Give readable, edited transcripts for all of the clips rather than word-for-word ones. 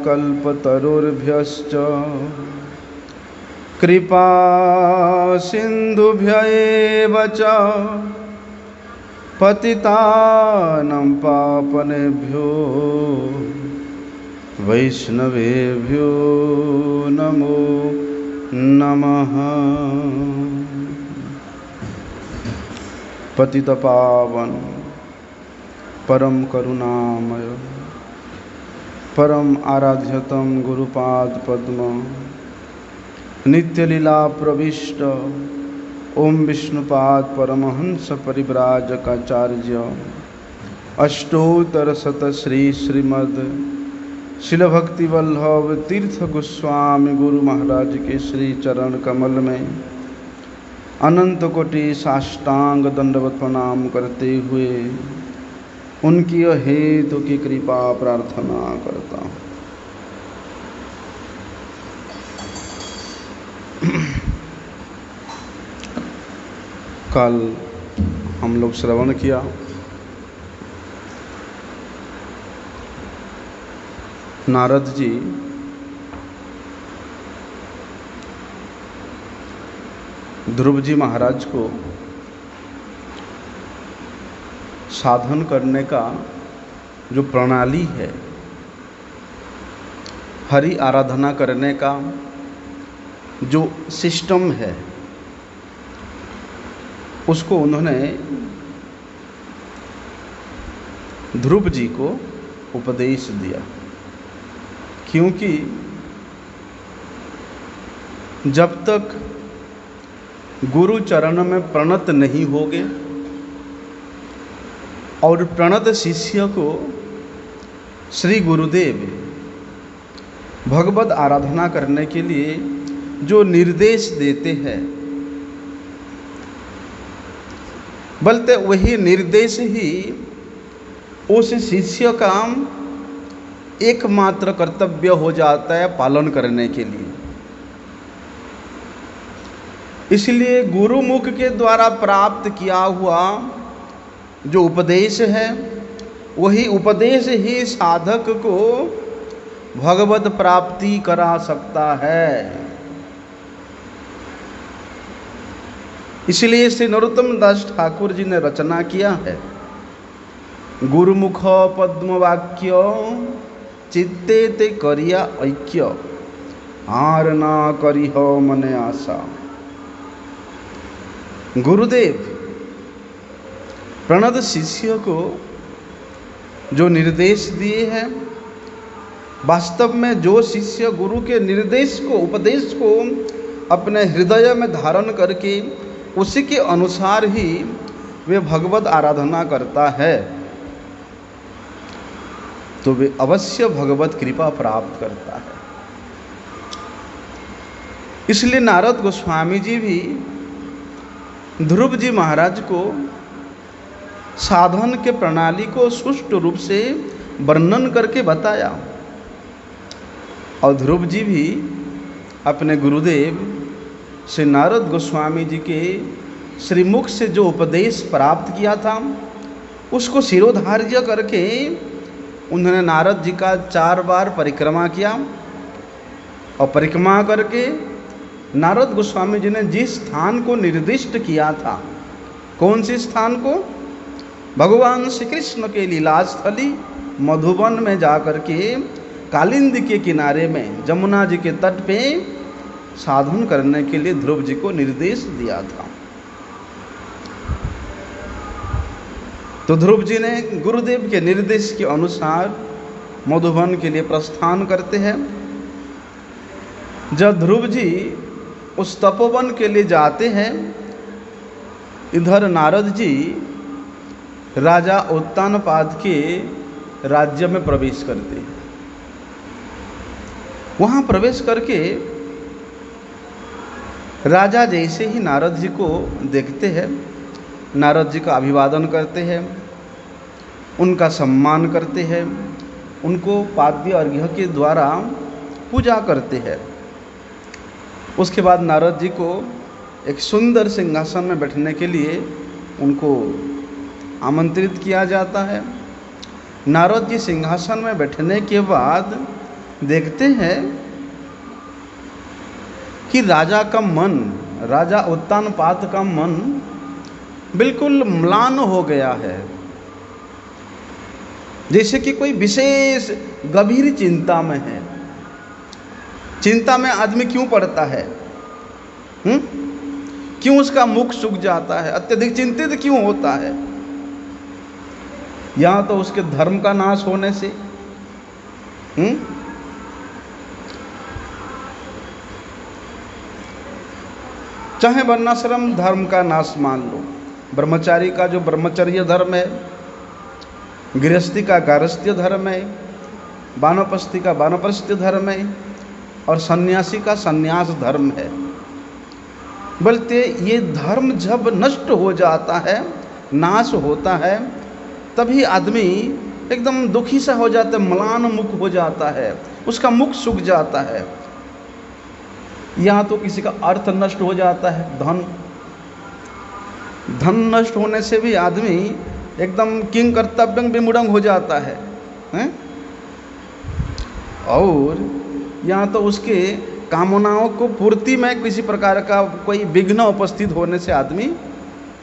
कल्पतरुर्भ्यश्च कृपा सिन्धुभ्य एव च पतितानां पावनेभ्यो वैष्णवेभ्यो नमो नमः। पतितपावन परम करुणामय परम आराध्यतम गुरुपाद पद्म नित्य लीला प्रविष्ट ओम विष्णुपाद परमहंस परिव्राजकाचार्य अष्टोत्तर शत श्री श्रीमद शिल भक्ति वल्लभ तीर्थ गोस्वामी गुरु महाराज के श्री चरण कमल में अनंत कोटि साष्टांग दंडवत प्रणाम करते हुए उनकी हेतु की कृपा प्रार्थना करता हूँ। कल हम लोग श्रवण किया नारद जी ध्रुव जी महाराज को साधन करने का जो प्रणाली है, हरि आराधना करने का जो सिस्टम है, उसको उन्होंने ध्रुव जी को उपदेश दिया। क्योंकि जब तक गुरु चरण में प्रणत नहीं होगे और प्रणत शिष्य को श्री गुरुदेव भगवत आराधना करने के लिए जो निर्देश देते हैं, बल्कि वही निर्देश ही उस शिष्य का एकमात्र कर्तव्य हो जाता है पालन करने के लिए। इसलिए गुरुमुख के द्वारा प्राप्त किया हुआ जो उपदेश है, वही उपदेश ही साधक को भगवत प्राप्ति करा सकता है। इसलिए श्री नरोत्तम दास ठाकुर जी ने रचना किया है, गुरुमुख पद्म वाक्य चित्ते ते करिया ऐक्य हार ना करी हो मने आशा। गुरुदेव प्रणत शिष्य को जो निर्देश दिए हैं, वास्तव में जो शिष्य गुरु के निर्देश को उपदेश को अपने हृदय में धारण करके उसी के अनुसार ही वे भगवत आराधना करता है, तो वे अवश्य भगवत कृपा प्राप्त करता है। इसलिए नारद गोस्वामी जी भी ध्रुव जी महाराज को साधन के प्रणाली को सुष्ठु रूप से वर्णन करके बताया, और ध्रुव जी भी अपने गुरुदेव श्री नारद गोस्वामी जी के श्रीमुख से जो उपदेश प्राप्त किया था, उसको शिरोधार्य करके उन्होंने नारद जी का 4 बार परिक्रमा किया, और परिक्रमा करके नारद गोस्वामी जी ने जिस स्थान को निर्दिष्ट किया था, कौन से स्थान को, भगवान श्री कृष्ण के लीलास्थली मधुबन में जाकर के कालिंदी के किनारे में जमुना जी के तट पे साधन करने के लिए ध्रुव जी को निर्देश दिया था। तो ध्रुव जी ने गुरुदेव के निर्देश के अनुसार मधुबन के लिए प्रस्थान करते हैं। जब ध्रुव जी उस तपोवन के लिए जाते हैं, इधर नारद जी राजा उत्तानपाद के राज्य में प्रवेश करते हैं। वहाँ प्रवेश करके राजा जैसे ही नारद जी को देखते हैं, नारद जी का अभिवादन करते हैं, उनका सम्मान करते हैं, उनको पाद्य अर्घ्य के द्वारा पूजा करते हैं। उसके बाद नारद जी को एक सुंदर सिंहासन में बैठने के लिए उनको आमंत्रित किया जाता है। नारद जी सिंहासन में बैठने के बाद देखते हैं कि राजा का मन, राजा उत्तानपाद का मन बिल्कुल म्लान हो गया है, जैसे कि कोई विशेष गंभीर चिंता में है। चिंता में आदमी क्यों पड़ता है? क्यों उसका मुख सूख जाता है? अत्यधिक चिंतित क्यों होता है? या तो उसके धर्म का नाश होने से, चाहे वर्णाश्रम धर्म का नाश मान लो, ब्रह्मचारी का जो ब्रह्मचर्य धर्म है, गृहस्थी का गारस्थ्य धर्म है, वानप्रस्थी का वानप्रस्थ्य धर्म है, और सन्यासी का सन्यास धर्म है। बोलते ये धर्म जब नष्ट हो जाता है, नाश होता है, तभी आदमी एकदम दुखी सा हो जाता है, म्लान मुख हो जाता है, उसका मुख सूख जाता है। या तो किसी का अर्थ नष्ट हो जाता है, धन नष्ट होने से भी आदमी एकदम किंग कर्तव्यं विमूढ़ं हो जाता है, हैं? और या तो उसके कामनाओं को पूर्ति में किसी प्रकार का कोई विघ्न उपस्थित होने से आदमी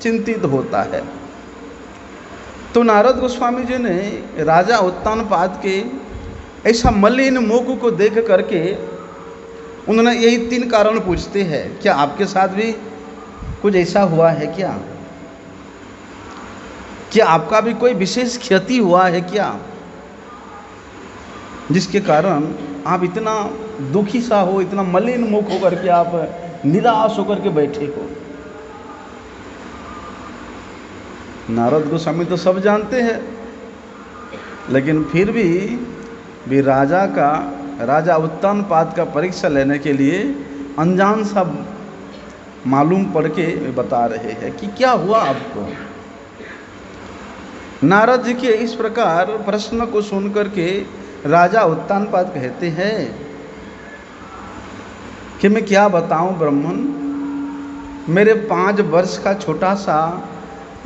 चिंतित होता है। तो नारद गोस्वामी जी ने राजा उत्तानपाद के ऐसा मलिन मुख को देख करके उन्होंने यही 3 कारण पूछते हैं, क्या आपके साथ भी कुछ ऐसा हुआ है क्या? क्या आपका भी कोई विशेष क्षति हुआ है क्या, जिसके कारण आप इतना दुखी सा हो, इतना मलिन मुख होकर के आप निराश होकर के बैठे हो? नारद गोस्वामी तो सब जानते हैं, लेकिन फिर भी राजा उत्तानपाद का परीक्षा लेने के लिए अनजान सा मालूम पड़ के बता रहे हैं कि क्या हुआ आपको। नारद जी के इस प्रकार प्रश्न को सुनकर के राजा उत्तानपाद कहते हैं कि मैं क्या बताऊं ब्राह्मण, मेरे 5 वर्ष का छोटा सा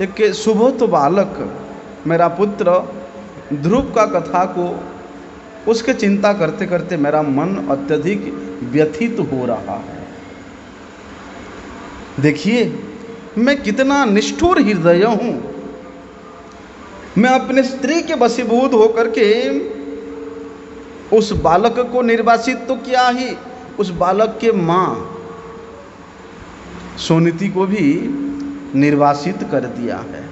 एक सुबोध बालक मेरा पुत्र ध्रुव का कथा को उसके चिंता करते करते मेरा मन अत्यधिक व्यथित हो रहा है। देखिए मैं कितना निष्ठुर हृदय हूँ, मैं अपने स्त्री के वशीभूत होकर के उस बालक को निर्वासित तो किया ही, उस बालक के माँ सोनीति को भी निर्वासित कर दिया है,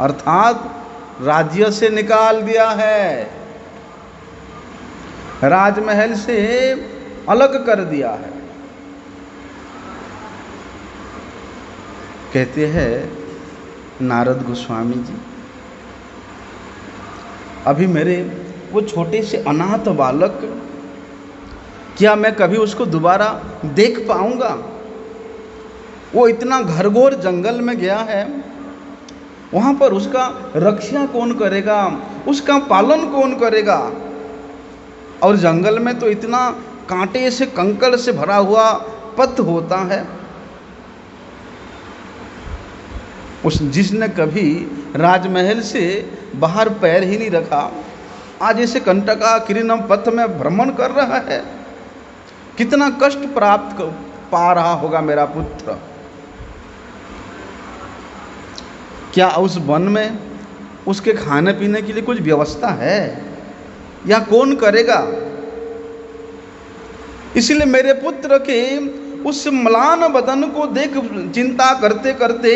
अर्थात राज्य से निकाल दिया है, राजमहल से अलग कर दिया है। कहते हैं नारद गोस्वामी जी, अभी मेरे वो छोटे से अनाथ बालक, क्या मैं कभी उसको दोबारा देख पाऊंगा? वो इतना घरघोर जंगल में गया है, वहाँ पर उसका रक्षा कौन करेगा, उसका पालन कौन करेगा? और जंगल में तो इतना कांटे से कंकड़ से भरा हुआ पथ होता है। जिसने कभी राजमहल से बाहर पैर ही नहीं रखा, आज ऐसे कंटका किरीनम पथ में भ्रमण कर रहा है, कितना कष्ट प्राप्त पा रहा होगा मेरा पुत्र। क्या उस वन में उसके खाने पीने के लिए कुछ व्यवस्था है या कौन करेगा? इसलिए मेरे पुत्र के उस म्लान बदन को देख चिंता करते करते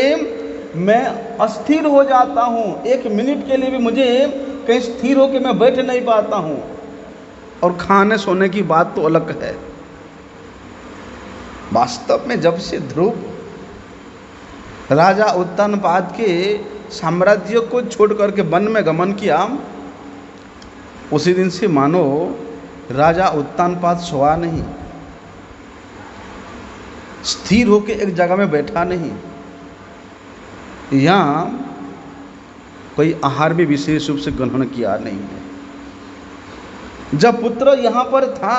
मैं अस्थिर हो जाता हूँ। 1 मिनट के लिए भी मुझे कहीं स्थिर होकर मैं बैठ नहीं पाता हूँ। और खाने सोने की बात तो अलग है। वास्तव में जब से ध्रुव राजा उत्तानपाद के साम्राज्य को छोड़ करके वन में गमन किया, उसी दिन से मानो राजा उत्तानपाद सोया नहीं, स्थिर होकर एक जगह में बैठा नहीं। यहाँ कोई आहार भी विशेष रूप से ग्रहण किया नहीं है। जब पुत्र यहाँ पर था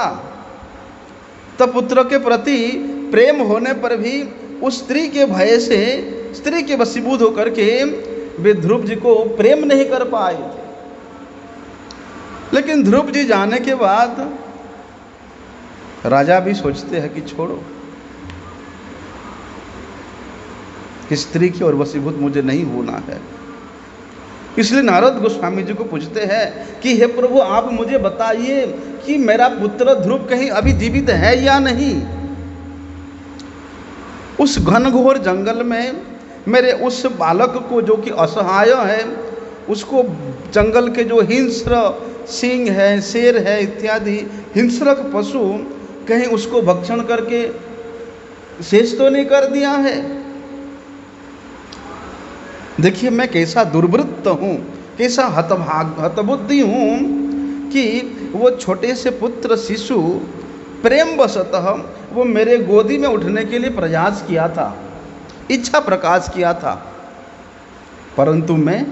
तब पुत्र के प्रति प्रेम होने पर भी उस स्त्री के भय से, स्त्री के वशीभूत होकर के वे ध्रुव जी को प्रेम नहीं कर पाए थे। लेकिन ध्रुव जी जाने के बाद राजा भी सोचते हैं कि छोड़ो, कि स्त्री की और वशीभूत मुझे नहीं होना है। इसलिए नारद गोस्वामी जी को पूछते हैं कि हे प्रभु, आप मुझे बताइए कि मेरा पुत्र ध्रुव कहीं अभी जीवित है या नहीं। उस घनघोर जंगल में मेरे उस बालक को, जो कि असहाय है, उसको जंगल के जो हिंस्र, सिंह है, शेर है इत्यादि हिंस्रक पशु कहीं उसको भक्षण करके शेष तो नहीं कर दिया है। देखिए मैं कैसा दुर्वृत्त हूँ, कैसा हतबुद्धि हूँ कि वो छोटे से पुत्र शिशु प्रेम वशतः वो मेरे गोदी में उठने के लिए प्रयास किया था, इच्छा प्रकाश किया था, परंतु मैं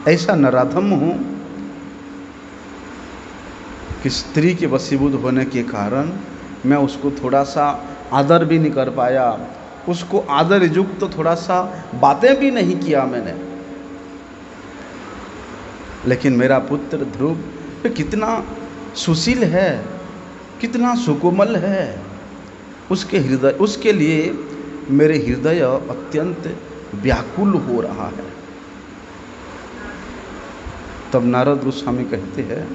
ऐसा नराधम हूँ कि स्त्री के वशीभूत होने के कारण मैं उसको थोड़ा सा आदर भी नहीं कर पाया, उसको आदर युक्त तो थोड़ा सा बातें भी नहीं किया मैंने। लेकिन मेरा पुत्र ध्रुव कितना सुशील है, कितना सुकोमल है, उसके लिए मेरे हृदय अत्यंत व्याकुल हो रहा है। तब नारद गोस्वामी कहते हैं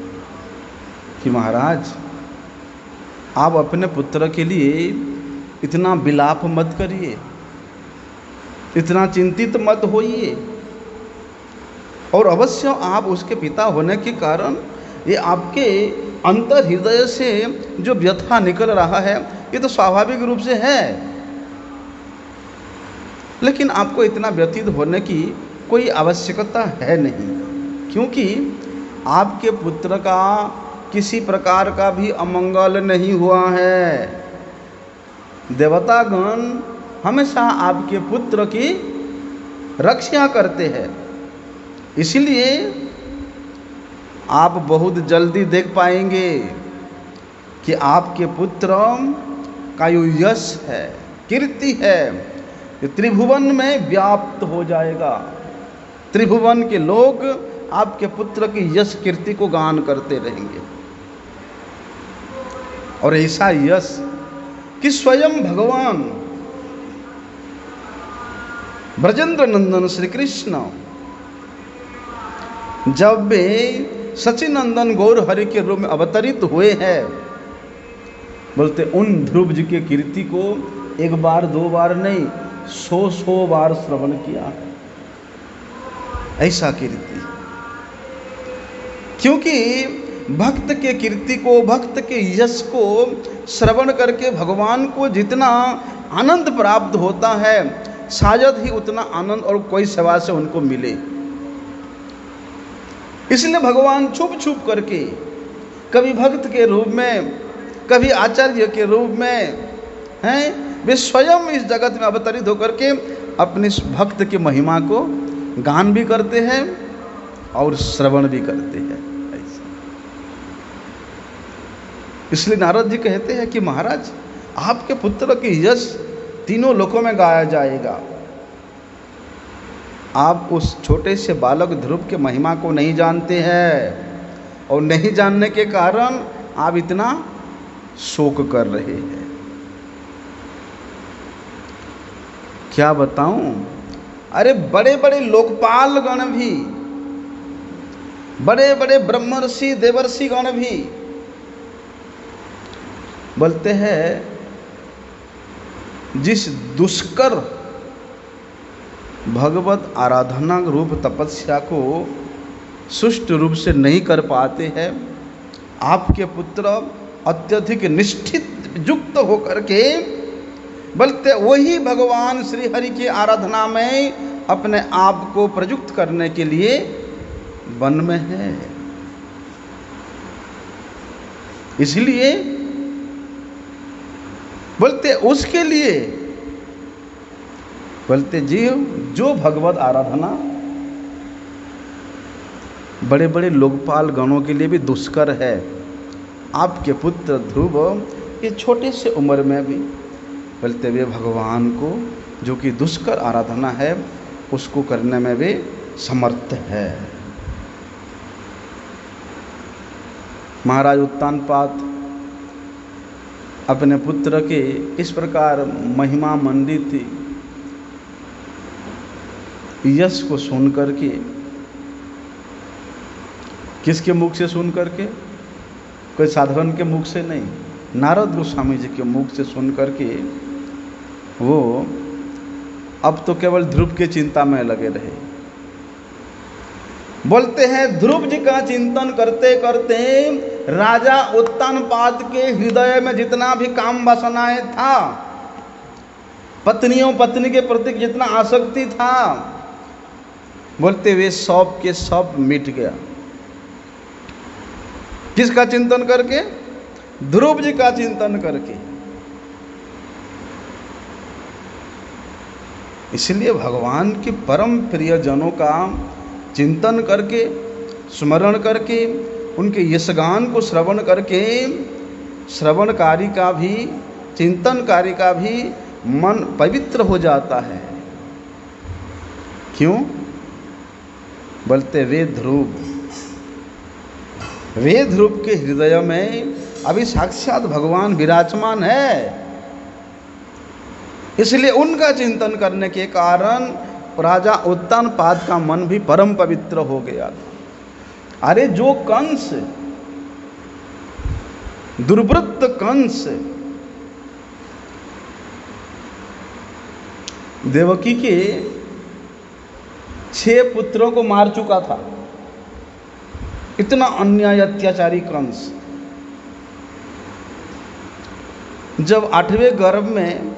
कि महाराज, आप अपने पुत्र के लिए इतना विलाप मत करिए, इतना चिंतित मत होइए, और अवश्य आप उसके पिता होने के कारण ये आपके अंतर हृदय से जो व्यथा निकल रहा है ये तो स्वाभाविक रूप से है, लेकिन आपको इतना व्यथित होने की कोई आवश्यकता है नहीं, क्योंकि आपके पुत्र का किसी प्रकार का भी अमंगल नहीं हुआ है। देवतागण हमेशा आपके पुत्र की रक्षा करते हैं, इसलिए आप बहुत जल्दी देख पाएंगे कि आपके पुत्र का जो यश है, कीर्ति है, ये त्रिभुवन में व्याप्त हो जाएगा। त्रिभुवन के लोग आपके पुत्र की यश कीर्ति को गान करते रहेंगे, और ऐसा यश कि स्वयं भगवान ब्रजेंद्र नंदन श्री कृष्ण जब वे सचिनंदन गौर हरि के रूप में अवतरित हुए हैं, बोलते उन ध्रुव जी के कीर्ति को एक बार दो बार नहीं, 100 बार श्रवण किया। ऐसा कीर्ति, क्योंकि भक्त के कीर्ति को, भक्त के यश को श्रवण करके भगवान को जितना आनंद प्राप्त होता है, शायद ही उतना आनंद और कोई सेवा से उनको मिले। इसलिए भगवान छुप छुप करके कभी भक्त के रूप में, कभी आचार्य के रूप में हैं, वे स्वयं इस जगत में अवतरित होकर के अपने भक्त की महिमा को गान भी करते हैं और श्रवण भी करते हैं। इसलिए नारद जी कहते हैं कि महाराज, आपके पुत्र की यश तीनों लोकों में गाया जाएगा। आप उस छोटे से बालक ध्रुव के महिमा को नहीं जानते हैं, और नहीं जानने के कारण आप इतना शोक कर रहे हैं। क्या बताऊं, अरे बड़े बड़े लोकपाल गण भी, बड़े बड़े ब्रह्मर्षि देवर्षि गण भी बोलते हैं, जिस दुष्कर भगवत आराधना रूप तपस्या को सुष्ट रूप से नहीं कर पाते हैं, आपके पुत्र अत्यधिक निष्ठित युक्त होकर के बोलते वही भगवान श्री हरि की आराधना में अपने आप को प्रयुक्त करने के लिए वन में है। इसलिए बोलते उसके लिए, बोलते जीव जो भगवत आराधना बड़े बड़े लोकपाल गणों के लिए भी दुष्कर है, आपके पुत्र ध्रुव ये छोटे से उम्र में भी बोलते वे भगवान को जो कि दुष्कर आराधना है उसको करने में वे समर्थ है। महाराज उत्तानपाद अपने पुत्र के इस प्रकार महिमा मंडित यश को सुन करके, किसके मुख से सुन करके? कोई साधारण के मुख से नहीं, नारद गोस्वामी जी के मुख से सुन करके वो अब तो केवल ध्रुव की चिंता में लगे रहे। बोलते हैं ध्रुव जी का चिंतन करते करते राजा उत्तानपाद के हृदय में जितना भी काम वासनाएं था, पत्नी के प्रति जितना आसक्ति था, बोलते वे सब के सब मिट गया। किसका चिंतन करके? ध्रुव जी का चिंतन करके। इसलिए भगवान के परम प्रिय जनों का चिंतन करके, स्मरण करके, उनके यशगान को श्रवण करके, श्रवणकारी का भी, चिंतनकारी का भी मन पवित्र हो जाता है। क्यों? बोलते वे ध्रुव के हृदय में अभी साक्षात भगवान विराजमान है। इसलिए उनका चिंतन करने के कारण राजा उत्तानपाद का मन भी परम पवित्र हो गया। अरे जो कंस, दुर्वृत्त कंस देवकी के 6 पुत्रों को मार चुका था, इतना अन्याय अत्याचारी कंस जब 8वें गर्भ में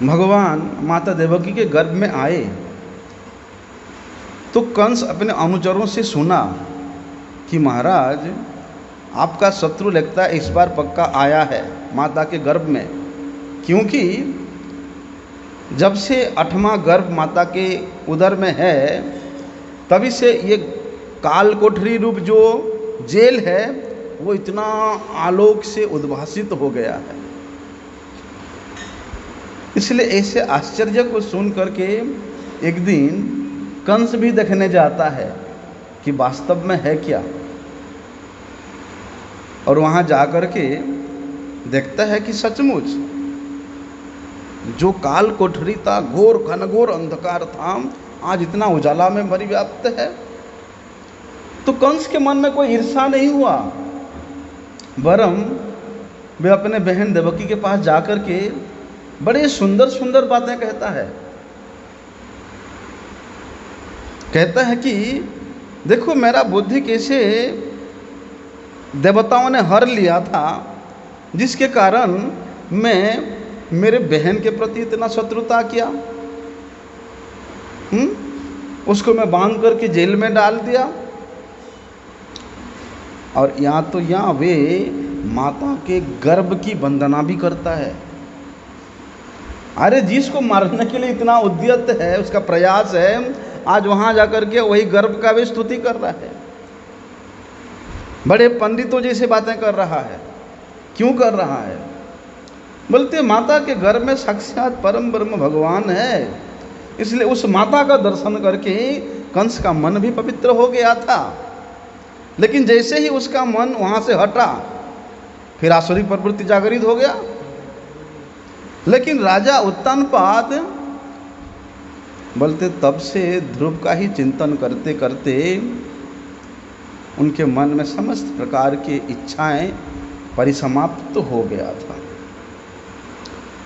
भगवान माता देवकी के गर्भ में आए तो कंस अपने अनुचरों से सुना कि महाराज आपका शत्रु लगता है इस बार पक्का आया है माता के गर्भ में, क्योंकि जब से 8वां गर्भ माता के उदर में है तभी से ये काल कोठरी रूप जो जेल है वो इतना आलोक से उद्भासित हो गया है। इसलिए ऐसे आश्चर्य को सुन करके एक दिन कंस भी देखने जाता है कि वास्तव में है क्या, और वहाँ जाकर के देखता है कि सचमुच जो काल कोठरी था, घोर घनघोर अंधकार था, आज इतना उजाला में परिव्याप्त है। तो कंस के मन में कोई ईर्षा नहीं हुआ, वरम वे अपने बहन देवकी के पास जाकर के बड़े सुंदर सुंदर बातें कहता है। कहता है कि देखो मेरा बुद्धि कैसे देवताओं ने हर लिया था, जिसके कारण मैं मेरे बहन के प्रति इतना शत्रुता किया, उसको मैं बांध करके जेल में डाल दिया, और यहाँ तो यहाँ वे माता के गर्भ की वंदना भी करता है। अरे जिसको मारने के लिए इतना उद्यत है, उसका प्रयास है, आज वहाँ जाकर के वही गर्भ का भी स्तुति कर रहा है, बड़े पंडितों जैसे बातें कर रहा है। क्यों कर रहा है? बोलते माता के गर्भ में साक्षात परम ब्रह्म भगवान है, इसलिए उस माता का दर्शन करके कंस का मन भी पवित्र हो गया था। लेकिन जैसे ही उसका मन वहाँ से हटा, फिर आसुरी प्रवृत्ति जागृत हो गया। लेकिन राजा उत्तानपाद बोलते तब से ध्रुव का ही चिंतन करते करते उनके मन में समस्त प्रकार की इच्छाएं परिसमाप्त हो गया था।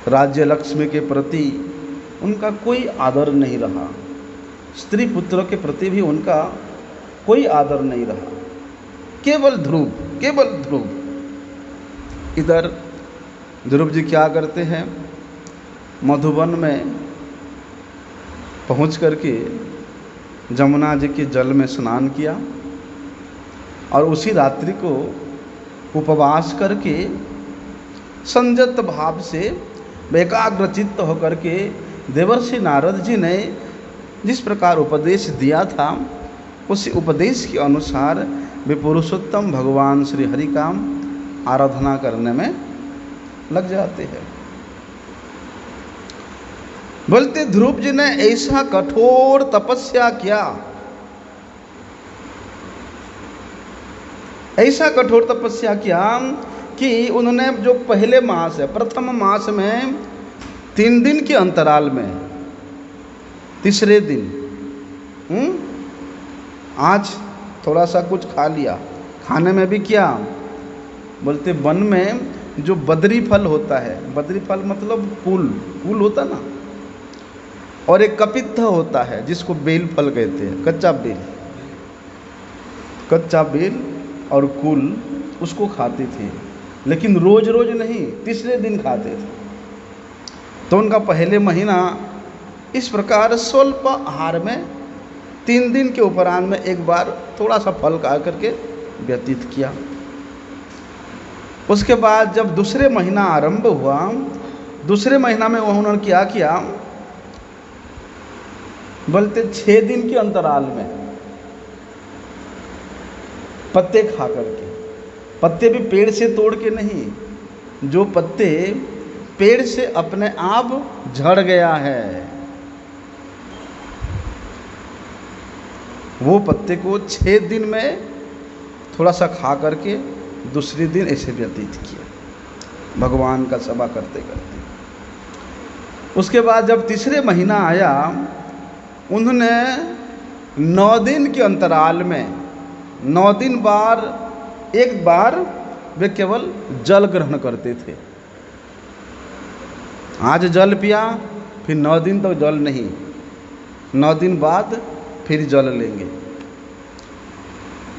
राज्य लक्ष्मी के प्रति उनका कोई आदर नहीं रहा, स्त्री पुत्र के प्रति भी उनका कोई आदर नहीं रहा, केवल ध्रुव। इधर ध्रुव जी क्या करते हैं, मधुबन में पहुंच करके जमुना जी के जल में स्नान किया, और उसी रात्रि को उपवास करके संयत भाव से एकाग्रचित्त होकर के देवर्षि नारद जी ने जिस प्रकार उपदेश दिया था, उसी उपदेश के अनुसार वे पुरुषोत्तम भगवान श्री हरि का आराधना करने में लग जाते हैं। बोलते ध्रुव जी ने ऐसा कठोर तपस्या किया, ऐसा कठोर तपस्या किया कि उन्होंने जो पहले मास है, प्रथम मास में 3 दिन के अंतराल में तीसरे दिन आज थोड़ा सा कुछ खा लिया। खाने में भी क्या बोलते, वन में जो बद्री फल होता है, बद्री फल मतलब फूल होता ना, और एक कपित्थ होता है जिसको बेल फल कहते हैं, कच्चा बेल और कुल, उसको खाते थे, लेकिन रोज रोज नहीं, तीसरे दिन खाते थे। तो उनका पहले महीना इस प्रकार स्वल्प आहार में 3 दिन के उपरांत में एक बार थोड़ा सा फल खा करके व्यतीत किया। उसके बाद जब दूसरे महीना आरंभ हुआ, दूसरे महीना में उन्होंने क्या किया बोलते 6 दिन के अंतराल में पत्ते खा करके, पत्ते भी पेड़ से तोड़ के नहीं, जो पत्ते पेड़ से अपने आप झड़ गया है वो पत्ते को 6 दिन में थोड़ा सा खा करके दूसरे दिन ऐसे व्यतीत किया भगवान का सेवा करते करते। उसके बाद जब तीसरे महीना आया, उन्होंने 9 दिन के अंतराल में 9 दिन बार एक बार वे केवल जल ग्रहण करते थे। आज जल पिया, फिर 9 दिन तक जल नहीं, 9 दिन बाद फिर जल लेंगे।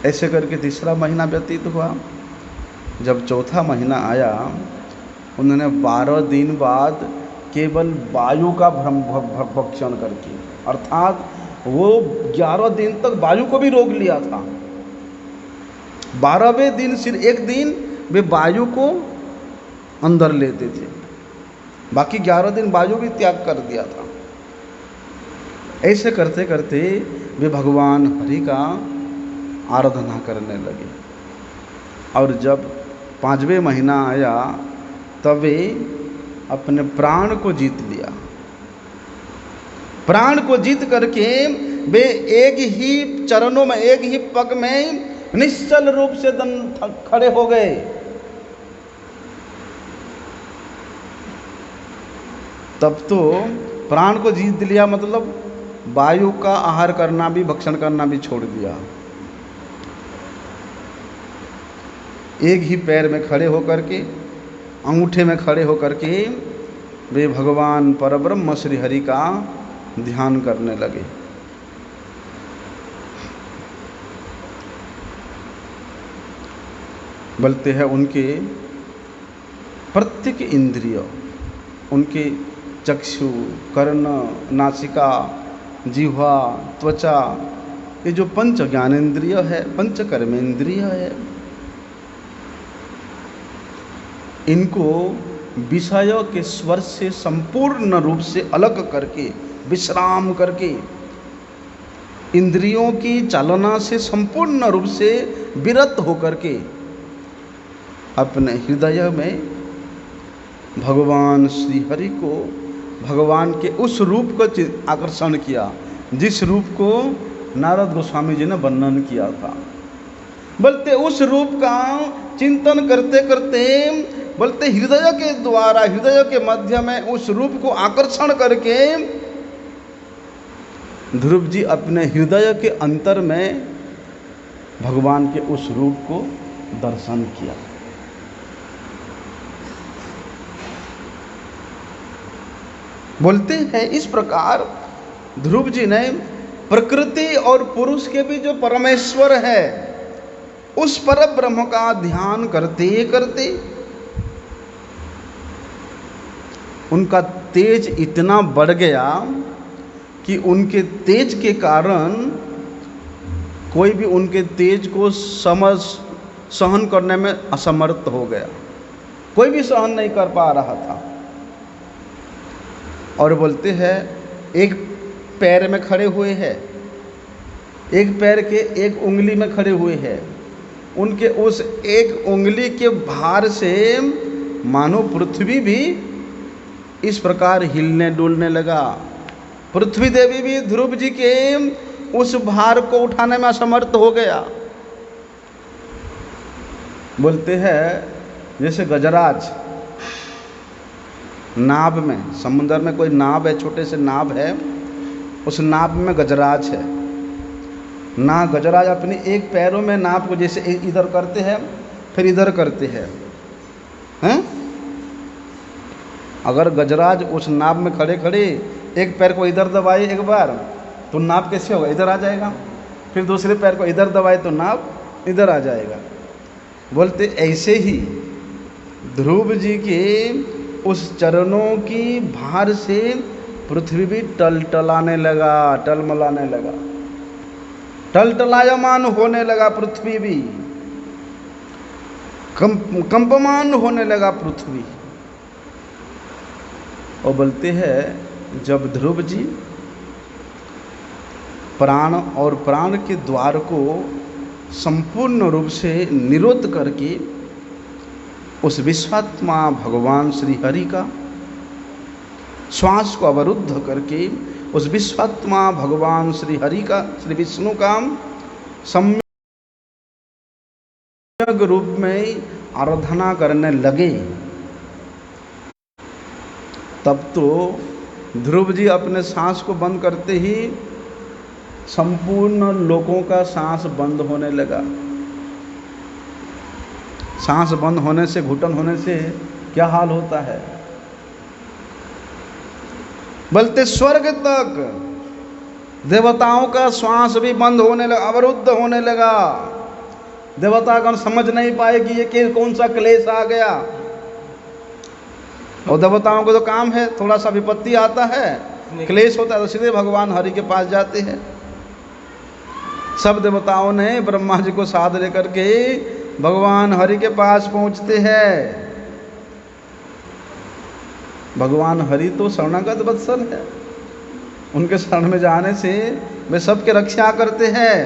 ऐसे करके तीसरा महीना व्यतीत हुआ। जब चौथा महीना आया, उन्होंने 12 दिन बाद केवल वायु का भक्षण करके, अर्थात वो 11 दिन तक वायु को भी रोक लिया था। 12वें दिन सिर्फ एक दिन वे वायु को अंदर लेते थे, बाकी 11 दिन वायु भी त्याग कर दिया था। ऐसे करते करते वे भगवान हरि का आराधना करने लगे। और जब 5वें महीना आया, तब वे अपने प्राण को जीत लिया। प्राण को जीत करके वे एक ही चरणों में, एक ही पग में निश्चल रूप से खड़े हो गए। तब तो प्राण को जीत लिया, मतलब वायु का आहार करना भी, भक्षण करना भी छोड़ दिया। एक ही पैर में खड़े होकर के, अंगूठे में खड़े होकर के वे भगवान परब्रह्म श्री हरि का ध्यान करने लगे। बोलते हैं उनके प्रत्येक इंद्रिय, उनके चक्षु, कर्ण, नासिका, जिह्वा, त्वचा, ये जो पंच ज्ञानेन्द्रिय है, पंच कर्मेंद्रिय है, इनको विषय के स्वर से संपूर्ण रूप से अलग करके, विश्राम करके, इंद्रियों की चालना से संपूर्ण रूप से विरत होकर के अपने हृदय में भगवान श्री हरि को, भगवान के उस रूप को आकर्षण किया जिस रूप को नारद गोस्वामी जी ने वर्णन किया था। बोलते उस रूप का चिंतन करते करते, बोलते हृदय के द्वारा, हृदय के मध्य में उस रूप को आकर्षण करके ध्रुव जी अपने हृदय के अंतर में भगवान के उस रूप को दर्शन किया। बोलते हैं इस प्रकार ध्रुव जी ने प्रकृति और पुरुष के भी जो परमेश्वर है उस पर ब्रह्म का ध्यान करते करते उनका तेज इतना बढ़ गया कि उनके तेज के कारण कोई भी उनके तेज को सहन करने में असमर्थ हो गया, कोई भी सहन नहीं कर पा रहा था। और बोलते हैं एक पैर में खड़े हुए हैं, एक पैर के एक उंगली में खड़े हुए हैं, उनके उस एक उंगली के भार से मानो पृथ्वी भी इस प्रकार हिलने डुलने लगा। पृथ्वी देवी भी ध्रुव जी के उस भार को उठाने में असमर्थ हो गया। बोलते हैं जैसे गजराज नाव में, समुद्र में कोई नाव है, छोटे से नाव है, उस नाव में गजराज है ना। गजराज अपने एक पैरों में नाव को जैसे इधर करते हैं फिर इधर करते हैं, अगर गजराज उस नाव में खड़े खड़े एक पैर को इधर दबाए एक बार तो नाव कैसे होगा, इधर आ जाएगा, फिर दूसरे पैर को इधर दबाए तो नाव इधर आ जाएगा। बोलते ऐसे ही ध्रुव जी के उस चरणों की भार से पृथ्वी भी टलटलाने लगा, टलमलाने लगा, टलटलायमान होने लगा, पृथ्वी भी कंपमान होने लगा पृथ्वी। और बोलते हैं जब ध्रुव जी प्राण और प्राण के द्वार को संपूर्ण रूप से निरोध करके उस विश्वात्मा भगवान श्री हरि का श्वास को अवरुद्ध करके उस विश्वात्मा भगवान श्री हरि का, श्री विष्णु का सम्यक रूप में आराधना करने लगे, तब तो ध्रुव जी अपने सांस को बंद करते ही संपूर्ण लोगों का सांस बंद होने लगा। सांस बंद होने से, घुटन होने से क्या हाल होता है? बोलते स्वर्ग तक देवताओं का श्वास भी बंद होने लगा, अवरुद्ध होने लगा। देवतागण समझ नहीं पाए कि ये कौन सा क्लेश आ गया। और देवताओं को तो काम है, थोड़ा सा विपत्ति आता है, क्लेश होता है तो सीधे भगवान हरि के पास जाते हैं। सब देवताओं ने ब्रह्मा जी को साथ लेकर के भगवान हरि के पास पहुंचते हैं। भगवान हरि तो शरणागत वत्सल है, उनके शरण में जाने से वे सबके रक्षा करते हैं।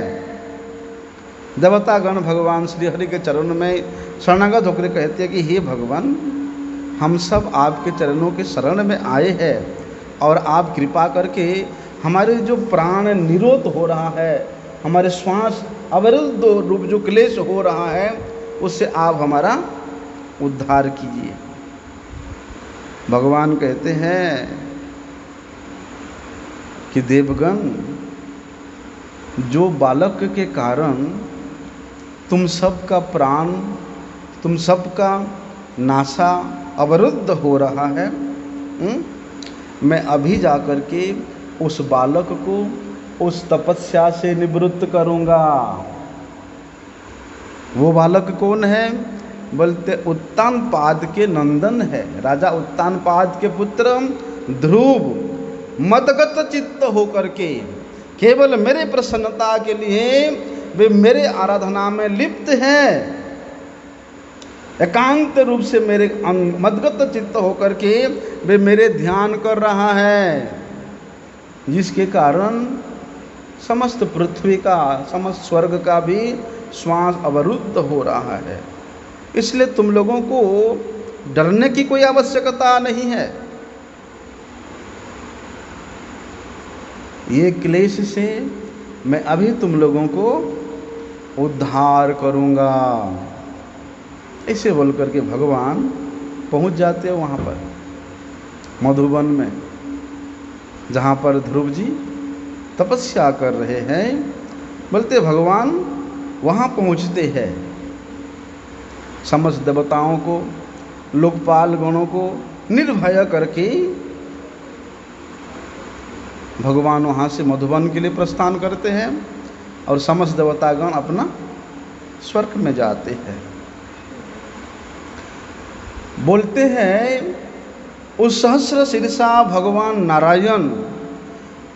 देवतागण भगवान श्री हरि के चरणों में शरणागत होकर कहते हैं कि हे भगवान, हम सब आपके चरणों के शरण में आए हैं और आप कृपा करके हमारे जो प्राण निरोध हो रहा है, हमारे श्वास अवरुद्ध रूप जो क्लेश हो रहा है, उससे आप हमारा उद्धार कीजिए। भगवान कहते हैं कि देवगण, जो बालक के कारण तुम सबका प्राण, तुम सबका नासा अवरुद्ध हो रहा है, मैं अभी जाकर के उस बालक को उस तपस्या से निवृत्त करूंगा। वो बालक कौन है? बोलते उत्तानपाद के नंदन है, राजा उत्तानपाद के पुत्र ध्रुव मदगत चित्त होकर के केवल मेरे प्रसन्नता के लिए वे मेरे आराधना में लिप्त हैं। एकांत रूप से मेरे मदगत चित्त होकर के वे मेरे ध्यान कर रहा है, जिसके कारण समस्त पृथ्वी का, समस्त स्वर्ग का भी श्वास अवरुद्ध हो रहा है। इसलिए तुम लोगों को डरने की कोई आवश्यकता नहीं है। ये क्लेश से मैं अभी तुम लोगों को उद्धार करूंगा। ऐसे बोल करके भगवान पहुंच जाते हैं वहाँ पर मधुबन में, जहाँ पर ध्रुव जी तपस्या कर रहे हैं। बोलते भगवान वहाँ पहुँचते हैं, समस्त देवताओं को, लोकपाल गणों को निर्भय करके भगवान वहाँ से मधुबन के लिए प्रस्थान करते हैं और समस्त देवतागण अपना स्वर्ग में जाते हैं। बोलते हैं उस सहस्र शीर्षा भगवान नारायण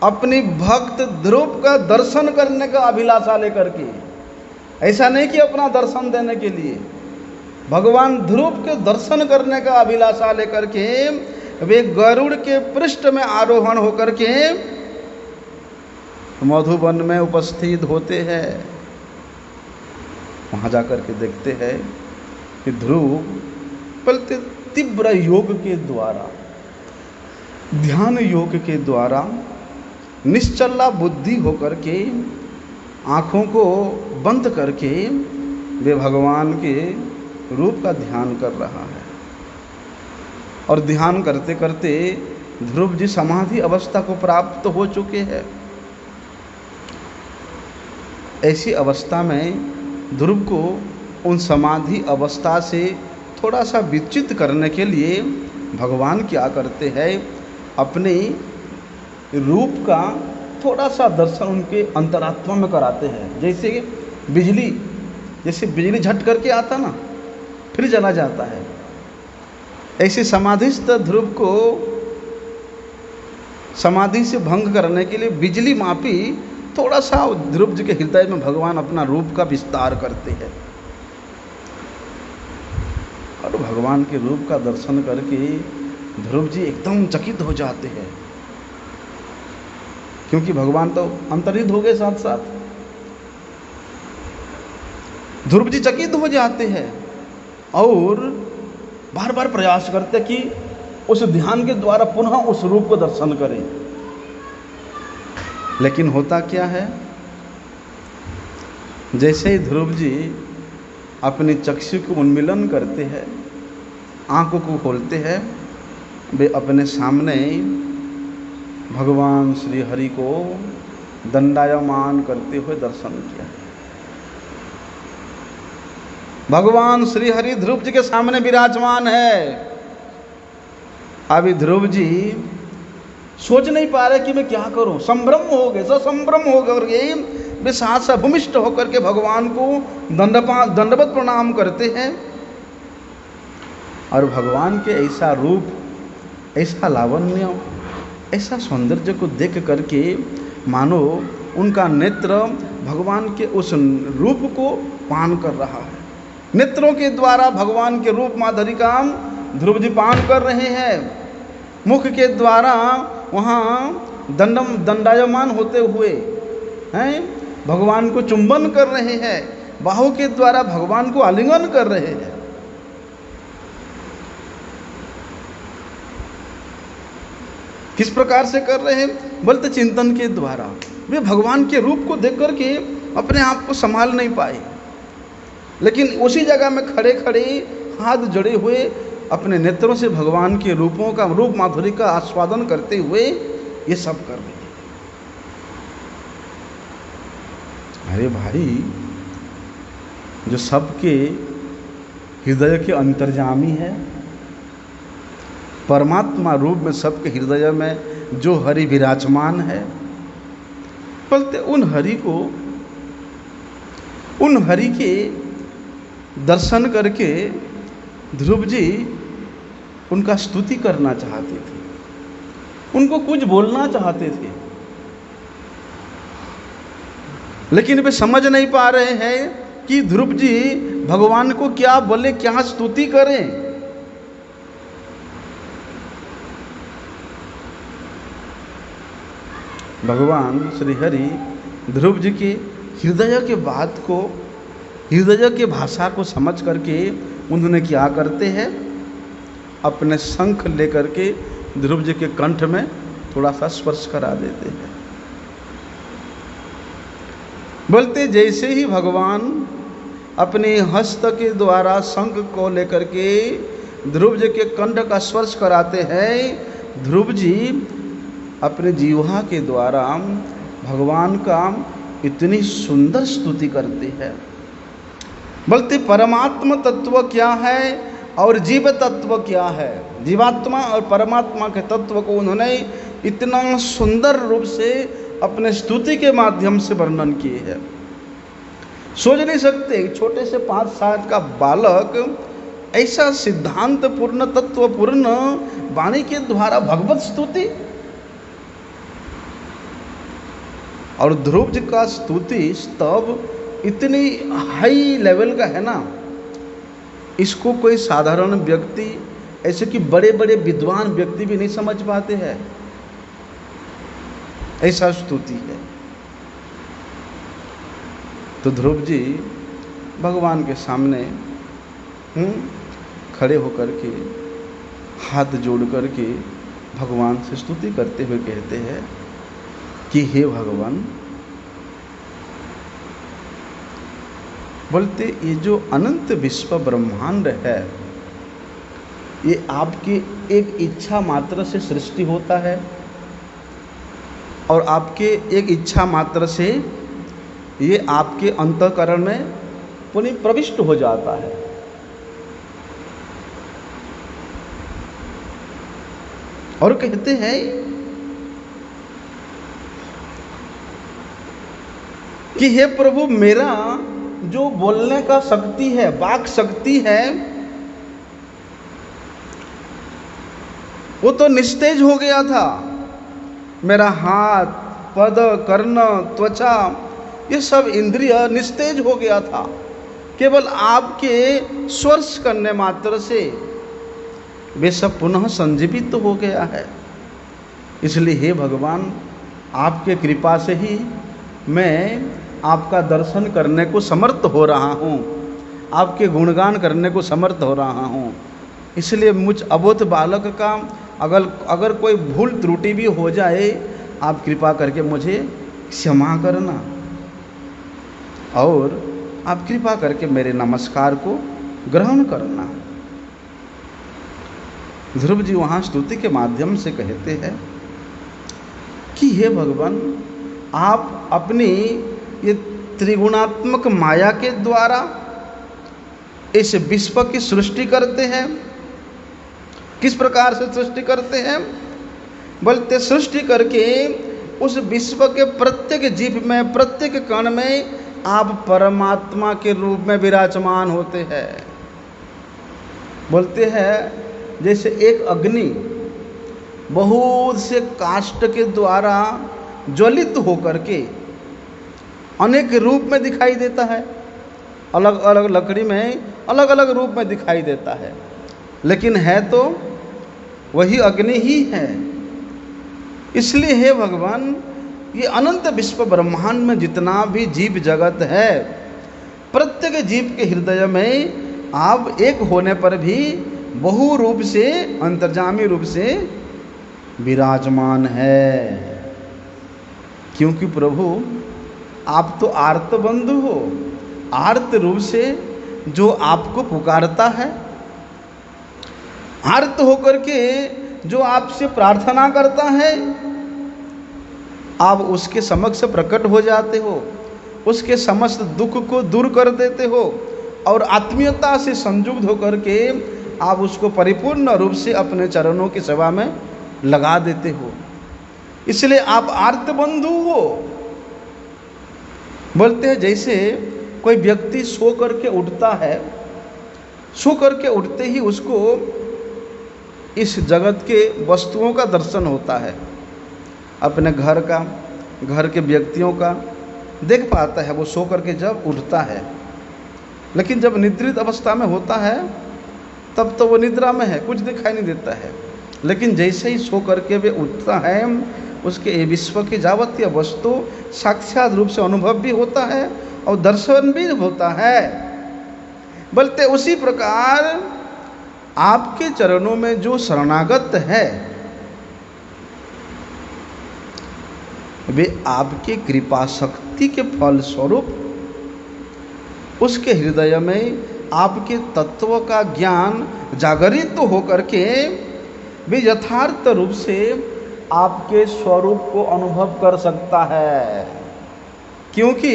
अपनी भक्त ध्रुव का दर्शन करने का अभिलाषा लेकर के, ऐसा नहीं कि अपना दर्शन देने के लिए, भगवान ध्रुव के दर्शन करने का अभिलाषा लेकर के वे गरुड़ के पृष्ठ में आरोहण होकर के मधुबन में उपस्थित होते हैं। वहाँ जाकर के देखते हैं कि ध्रुव बोलते तीव्र योग के द्वारा, ध्यान योग के द्वारा निश्चला बुद्धि होकर के आँखों को बंद करके वे भगवान के रूप का ध्यान कर रहा है। और ध्यान करते करते ध्रुव जी समाधि अवस्था को प्राप्त हो चुके हैं। ऐसी अवस्था में ध्रुव को उन समाधि अवस्था से थोड़ा सा विचित करने के लिए भगवान क्या करते हैं, अपने रूप का थोड़ा सा दर्शन उनके अंतरात्मा में कराते हैं। जैसे बिजली झट करके आता ना, फिर चला जाता है, ऐसे समाधिस्थ ध्रुव को समाधि से भंग करने के लिए बिजली मापी थोड़ा सा ध्रुव जी के हृदय में भगवान अपना रूप का विस्तार करते हैं। और भगवान के रूप का दर्शन करके ध्रुव जी एकदम चकित हो जाते हैं, क्योंकि भगवान तो अंतर्हित हो गए साथ साथ। ध्रुव जी चकित हो जाते हैं और बार बार प्रयास करते कि उस ध्यान के द्वारा पुनः उस रूप को दर्शन करें। लेकिन होता क्या है, जैसे ही ध्रुव जी अपनी चक्षु को उन्मीलन करते हैं, आंखों को खोलते हैं, वे अपने सामने भगवान श्री हरि को दंडायमान करते हुए दर्शन किया। भगवान श्री हरि ध्रुव जी के सामने विराजमान है। अभी ध्रुव जी सोच नहीं पा रहे कि मैं क्या करूं, संभ्रम हो गए, ससंभ्रम हो गए, और ये वे साथ भूमिष्ठ होकर के भगवान को दंडवत प्रणाम करते हैं। और भगवान के ऐसा रूप, ऐसा लावण्य, ऐसा सौंदर्य को देख करके मानो उनका नेत्र भगवान के उस रूप को पान कर रहा है। नेत्रों के द्वारा भगवान के रूप माधुरी का ध्रुव जी पान कर रहे हैं। मुख के द्वारा वहाँ दंडायमान होते हुए हैं, भगवान को चुंबन कर रहे हैं। बाहों के द्वारा भगवान को आलिंगन कर रहे हैं। किस प्रकार से कर रहे हैं, बोलते चिंतन के द्वारा। वे भगवान के रूप को देख करके अपने आप को संभाल नहीं पाए, लेकिन उसी जगह में खड़े खड़े हाथ जड़े हुए अपने नेत्रों से भगवान के रूपों का, रूप माधुरी का आस्वादन करते हुए ये सब कर रहे हैं। अरे भाई, जो सबके हृदय के अंतर्यामी है, परमात्मा रूप में सबके हृदय में जो हरि विराजमान है, बोलते उन हरि के दर्शन करके ध्रुव जी उनका स्तुति करना चाहते थे, उनको कुछ बोलना चाहते थे, लेकिन वे समझ नहीं पा रहे हैं कि ध्रुव जी भगवान को क्या बोले, क्या स्तुति करें। भगवान श्री हरि ध्रुव जी के हृदय के बात को, हृदय के भाषा को समझ करके उन्होंने क्या करते हैं, अपने शंख लेकर के ध्रुव जी के कंठ में थोड़ा सा स्पर्श करा देते हैं। बोलते जैसे ही भगवान अपने हस्त के द्वारा शंख को लेकर के ध्रुव जी के कंठ का स्पर्श कराते हैं, ध्रुव जी अपने जीवा के द्वारा भगवान का इतनी सुंदर स्तुति करते हैं। बोलते परमात्मा तत्व क्या है और जीव तत्व क्या है। जीवात्मा और परमात्मा के तत्व को उन्होंने इतना सुंदर रूप से अपने स्तुति के माध्यम से वर्णन किए हैं। सोच नहीं सकते छोटे से 5 साल का बालक ऐसा सिद्धांत पूर्ण, तत्व पूर्ण वाणी के द्वारा भगवत स्तुति। और ध्रुव जी का स्तुति स्तव इतनी हाई लेवल का है ना, इसको कोई साधारण व्यक्ति, ऐसे कि बड़े बड़े विद्वान व्यक्ति भी नहीं समझ पाते हैं, ऐसा स्तुति है। तो ध्रुव जी भगवान के सामने खड़े होकर के हाथ जोड़ करके भगवान से स्तुति करते हुए कहते हैं कि हे भगवान, बोलते ये जो अनंत विश्व ब्रह्मांड है, ये आपकी एक इच्छा मात्र से सृष्टि होता है और आपके एक इच्छा मात्र से ये आपके अंतःकरण में पुनः प्रविष्ट हो जाता है। और कहते हैं कि हे प्रभु, मेरा जो बोलने का शक्ति है, वाक शक्ति है, वो तो निस्तेज हो गया था। मेरा हाथ, पद, कर्ण, त्वचा, ये सब इंद्रिय निस्तेज हो गया था। केवल आपके स्पर्श करने मात्र से वे सब पुनः संजीवित तो हो गया है। इसलिए हे भगवान, आपके कृपा से ही मैं आपका दर्शन करने को समर्थ हो रहा हूँ, आपके गुणगान करने को समर्थ हो रहा हूँ। इसलिए मुझ अबोध बालक का अगर कोई भूल त्रुटि भी हो जाए, आप कृपा करके मुझे क्षमा करना और आप कृपा करके मेरे नमस्कार को ग्रहण करना। ध्रुव जी वहाँ स्तुति के माध्यम से कहते हैं कि हे भगवान, आप अपनी ये त्रिगुणात्मक माया के द्वारा इस विश्व की सृष्टि करते हैं। किस प्रकार से सृष्टि करते हैं? बोलते सृष्टि करके उस विश्व के प्रत्येक जीव में, प्रत्येक कण में आप परमात्मा के रूप में विराजमान होते हैं। बोलते हैं जैसे एक अग्नि बहुत से काष्ठ के द्वारा ज्वलित होकर के अनेक रूप में दिखाई देता है, अलग अलग लकड़ी में अलग अलग रूप में दिखाई देता है, लेकिन है तो वही अग्नि ही है। इसलिए हे भगवान, ये अनंत विश्व ब्रह्मांड में जितना भी जीव जगत है, प्रत्येक जीव के हृदय में आप एक होने पर भी बहु रूप से, अंतर्जामी रूप से विराजमान है। क्योंकि प्रभु आप तो आर्त बंधु हो। आर्त रूप से जो आपको पुकारता है, आर्त होकर के जो आपसे प्रार्थना करता है, आप उसके समक्ष प्रकट हो जाते हो, उसके समस्त दुख को दूर कर देते हो और आत्मीयता से संयुक्त होकर के आप उसको परिपूर्ण रूप से अपने चरणों की सेवा में लगा देते हो। इसलिए आप आर्त बंधु हो। बोलते हैं जैसे कोई व्यक्ति सो करके उठता है, सो करके उठते ही उसको इस जगत के वस्तुओं का दर्शन होता है, अपने घर का, घर के व्यक्तियों का देख पाता है वो सो करके जब उठता है। लेकिन जब निद्रित अवस्था में होता है तब तो वो निद्रा में है, कुछ दिखाई नहीं देता है। लेकिन जैसे ही सो करके वे उठता है, उसके विश्व की जावतीय वस्तु साक्षात रूप से अनुभव भी होता है और दर्शन भी होता है। बोलते उसी प्रकार आपके चरणों में जो शरणागत है, वे आपके कृपा शक्ति के फल स्वरूप उसके हृदय में आपके तत्व का ज्ञान जागरित तो होकर के वे यथार्थ रूप से आपके स्वरूप को अनुभव कर सकता है। क्योंकि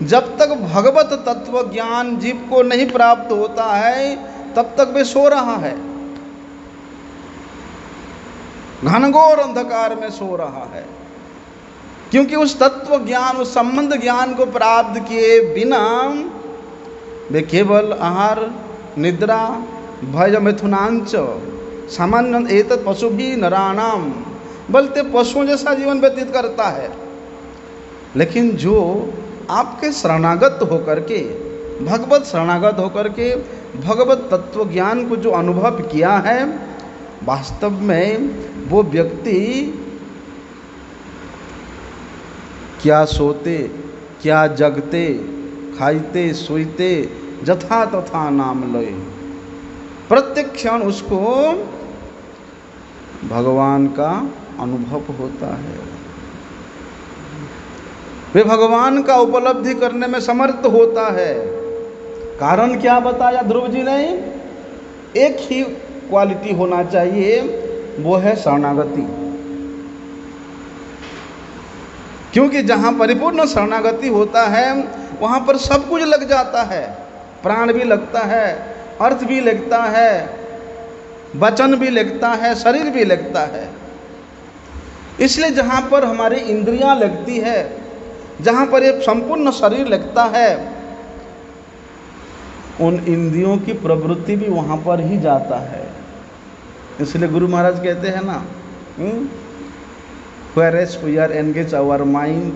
जब तक भगवत तत्व ज्ञान जीव को नहीं प्राप्त होता है, तब तक वे सो रहा है, घनघोर अंधकार में सो रहा है। क्योंकि उस तत्व ज्ञान, उस संबंध ज्ञान को प्राप्त किए बिना वे केवल आहार, निद्रा, भय, मिथुनांच सामान्य एतत् पशु भी नराणाम, बोलते पशुओं जैसा जीवन व्यतीत करता है। लेकिन जो आपके शरणागत होकर के, भगवत शरणागत होकर के भगवत तत्व ज्ञान को जो अनुभव किया है, वास्तव में वो व्यक्ति क्या सोते, क्या जगते, खाइते, सोते, जथा तथा नाम लय, प्रत्येक क्षण उसको भगवान का अनुभव होता है। वे भगवान का उपलब्धि करने में समर्थ होता है। कारण क्या बताया ध्रुव जी ने? एक ही क्वालिटी होना चाहिए, वो है शरणागति। क्योंकि जहाँ परिपूर्ण शरणागति होता है वहाँ पर सब कुछ लग जाता है, प्राण भी लगता है, अर्थ भी लगता है, वचन भी लगता है, शरीर भी लगता है। इसलिए जहाँ पर हमारी इंद्रियां लगती है, जहाँ पर ये संपूर्ण शरीर लगता है, उन इंद्रियों की प्रवृत्ति भी वहाँ पर ही जाता है। इसलिए गुरु महाराज कहते हैं ना, whereas we are engage our mind,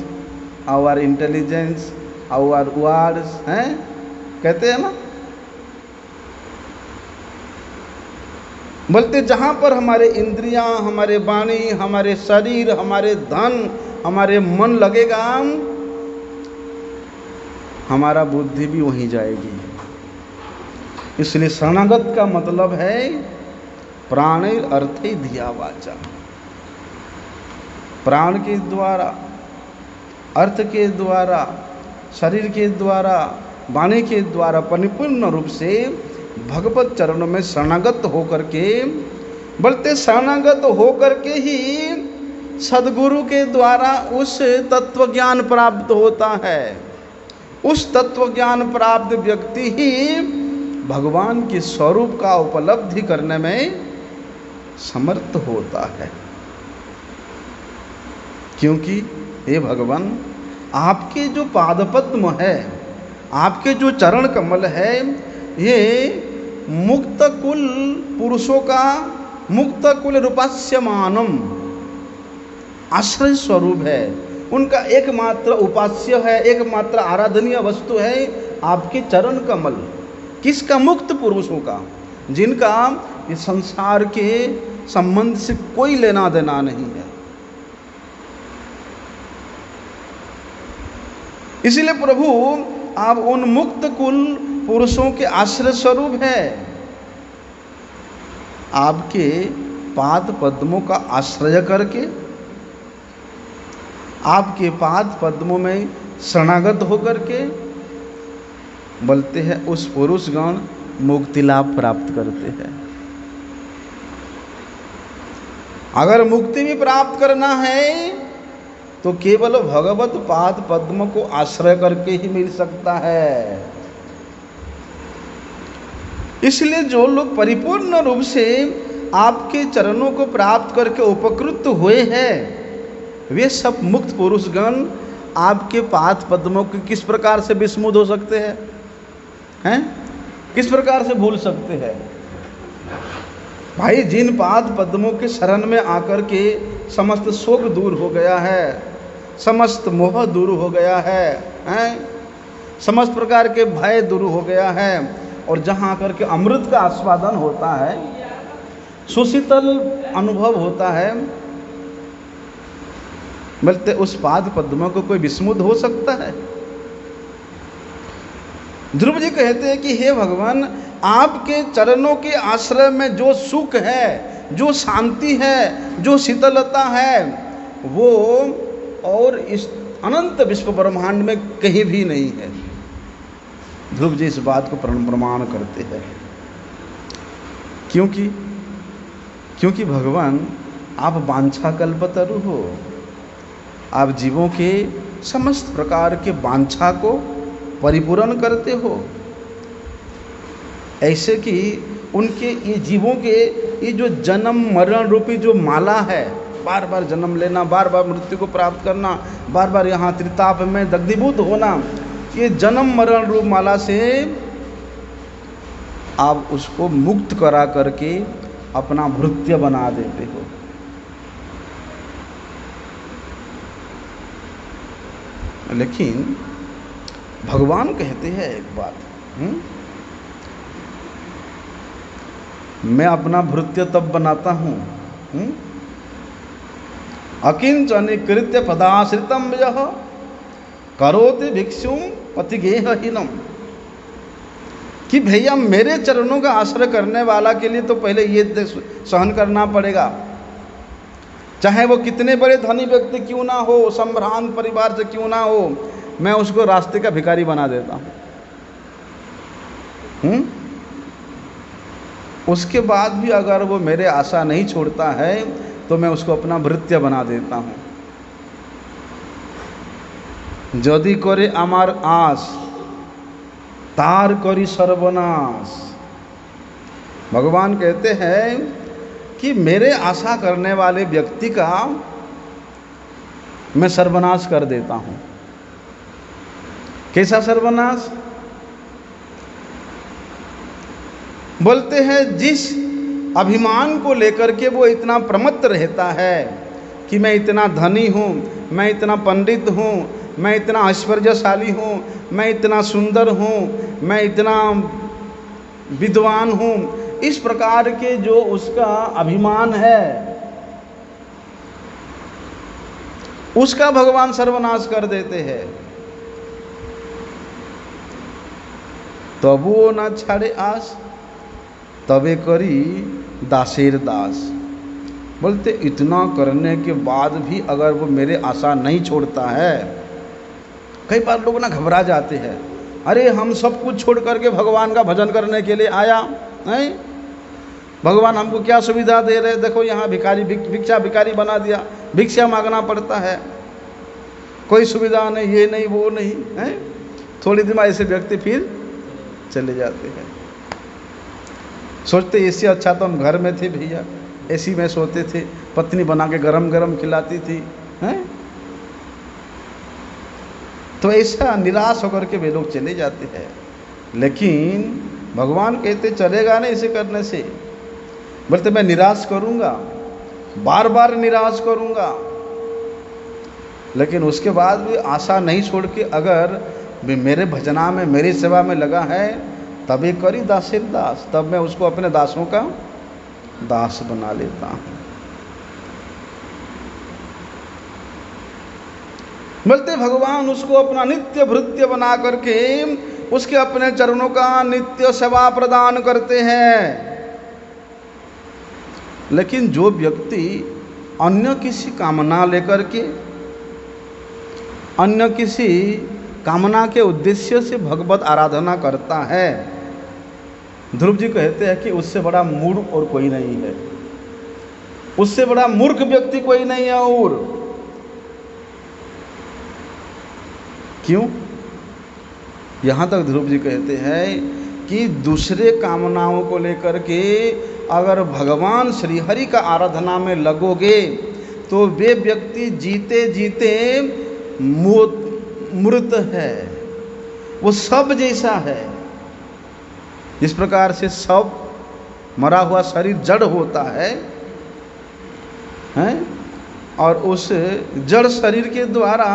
our intelligence, our words, हैं, कहते हैं ना, बोलते जहाँ पर हमारे इंद्रियां, हमारे वाणी, हमारे शरीर, हमारे धन, हमारे मन लगेगा, हमारा बुद्धि भी वहीं जाएगी। इसलिए शरणागत का मतलब है प्राणे अर्थे धिया वाचा। प्राण के द्वारा, अर्थ के द्वारा, शरीर के द्वारा, वाणी के द्वारा परिपूर्ण रूप से भगवत चरणों में शरणागत होकर के, बोलते शरणागत होकर के ही सदगुरु के द्वारा उस तत्व ज्ञान प्राप्त होता है। उस तत्व ज्ञान प्राप्त व्यक्ति ही भगवान के स्वरूप का उपलब्धि करने में समर्थ होता है। क्योंकि हे भगवान, आपके जो पादपद्म है, आपके जो चरण कमल है, ये मुक्त कुल पुरुषों का मुक्त कुल रूपास्यमानम आश्रय स्वरूप है। उनका एकमात्र उपास्य है, एकमात्र आराधनीय वस्तु है आपके चरण कमल। किसका? मुक्त पुरुषों का, जिनका ये संसार के संबंध से कोई लेना देना नहीं है। इसीलिए प्रभु आप उन मुक्त कुल पुरुषों के आश्रय स्वरूप है। आपके पाद पद्मों का आश्रय करके, आपके पाद पद्मों में शरणागत होकर के, बोलते हैं उस पुरुषगण मुक्ति लाभ प्राप्त करते हैं। अगर मुक्ति भी प्राप्त करना है तो केवल भगवत पाद पद्म को आश्रय करके ही मिल सकता है। इसलिए जो लोग परिपूर्ण रूप से आपके चरणों को प्राप्त करके उपकृत हुए हैं, वे सब मुक्त पुरुषगण आपके पाद पद्मों के किस प्रकार से विस्मृत हो सकते हैं? किस प्रकार से भूल सकते हैं? भाई, जिन पाद पद्मों के शरण में आकर के समस्त शोक दूर हो गया है, समस्त मोह दूर हो गया है, समस्त प्रकार के भय दूर हो गया है, और जहाँ आकर के अमृत का आस्वादन होता है, सुशीतल अनुभव होता है, बोलते उस पाद पद्मों को कोई विस्मृत हो सकता है? ध्रुव जी कहते हैं कि हे भगवान, आपके चरणों के आश्रय में जो सुख है, जो शांति है, जो शीतलता है, वो और इस अनंत विश्व ब्रह्मांड में कहीं भी नहीं है। ध्रुव जी इस बात को प्रमाण करते हैं। क्योंकि भगवान आप वांछा कल्पतरु हो। आप जीवों के समस्त प्रकार के वांछा को परिपूर्ण करते हो। ऐसे कि उनके ये जीवों के ये जो जन्म मरण रूपी जो माला है, बार बार जन्म लेना, बार बार मृत्यु को प्राप्त करना, बार बार यहाँ त्रिताप में दग्धीभूत होना, ये जन्म मरण रूप माला से आप उसको मुक्त करा करके अपना भृत्य बना देते हो। लेकिन भगवान कहते हैं एक बात, मैं अपना भृत्य तब बनाता हूँ, अकिंचन कृत्य पदाश्रितम यह करोति भिक्षुम पतिगेहहीनम, कि भैया मेरे चरणों का आश्रय करने वाला के लिए तो पहले ये सहन करना पड़ेगा, चाहे वो कितने बड़े धनी व्यक्ति क्यों ना हो, संभ्रांत परिवार से क्यों ना हो, मैं उसको रास्ते का भिखारी बना देता हूँ। उसके बाद भी अगर वो मेरे आशा नहीं छोड़ता है तो मैं उसको अपना भृत्य बना देता हूँ। यदि करे आमार आस तार करी सर्वनाश। भगवान कहते हैं कि मेरे आशा करने वाले व्यक्ति का मैं सर्वनाश कर देता हूँ। कैसा सर्वनाश? बोलते हैं जिस अभिमान को लेकर के वो इतना प्रमत्त रहता है कि मैं इतना धनी हूँ, मैं इतना पंडित हूँ, मैं इतना ऐश्वर्यशाली हूँ, मैं इतना सुंदर हूँ, मैं इतना विद्वान हूँ, इस प्रकार के जो उसका अभिमान है उसका भगवान सर्वनाश कर देते हैं। तब वो न छाड़े आस तबे करी दासेर दास। बोलते इतना करने के बाद भी अगर वो मेरे आशा नहीं छोड़ता है, कई बार लोग ना घबरा जाते हैं, अरे हम सब कुछ छोड़ करके भगवान का भजन करने के लिए आया नहीं, भगवान हमको क्या सुविधा दे रहे, देखो यहाँ भिखारी भिक्षा भिखारी बना दिया, भिक्षा मांगना पड़ता है, कोई सुविधा नहीं, ये नहीं वो नहीं है। थोड़ी देर में ऐसे व्यक्ति फिर चले जाते हैं, सोचते इससे अच्छा तो हम घर में थे भैया, एसी में सोते थे, पत्नी बना के गरम गरम खिलाती थी हैं। तो ऐसा निराश होकर के वे लोग चले जाते हैं। लेकिन भगवान कहते चलेगा नहीं इसे करने से। बोलते मैं निराश करूंगा, बार बार निराश करूंगा, लेकिन उसके बाद भी आशा नहीं छोड़ के अगर वे मेरे भजना में मेरी सेवा में लगा है तभी करी दासेर दास, तब मैं उसको अपने दासों का दास बना लेता हूं। बोलते भगवान उसको अपना नित्य भृत्य बना करके उसके अपने चरणों का नित्य सेवा प्रदान करते हैं। लेकिन जो व्यक्ति अन्य किसी कामना लेकर के, अन्य किसी कामना के उद्देश्य से भगवत आराधना करता है, ध्रुव जी कहते हैं कि उससे बड़ा मूर्ख और कोई नहीं है, उससे बड़ा मूर्ख व्यक्ति कोई नहीं है। और क्यों? यहाँ तक ध्रुव जी कहते हैं कि दूसरे कामनाओं को लेकर के अगर भगवान श्रीहरि का आराधना में लगोगे तो वे व्यक्ति जीते जीते मृत है, वो सब जैसा है। जिस प्रकार से सब मरा हुआ शरीर जड़ होता है हैं, और उस जड़ शरीर के द्वारा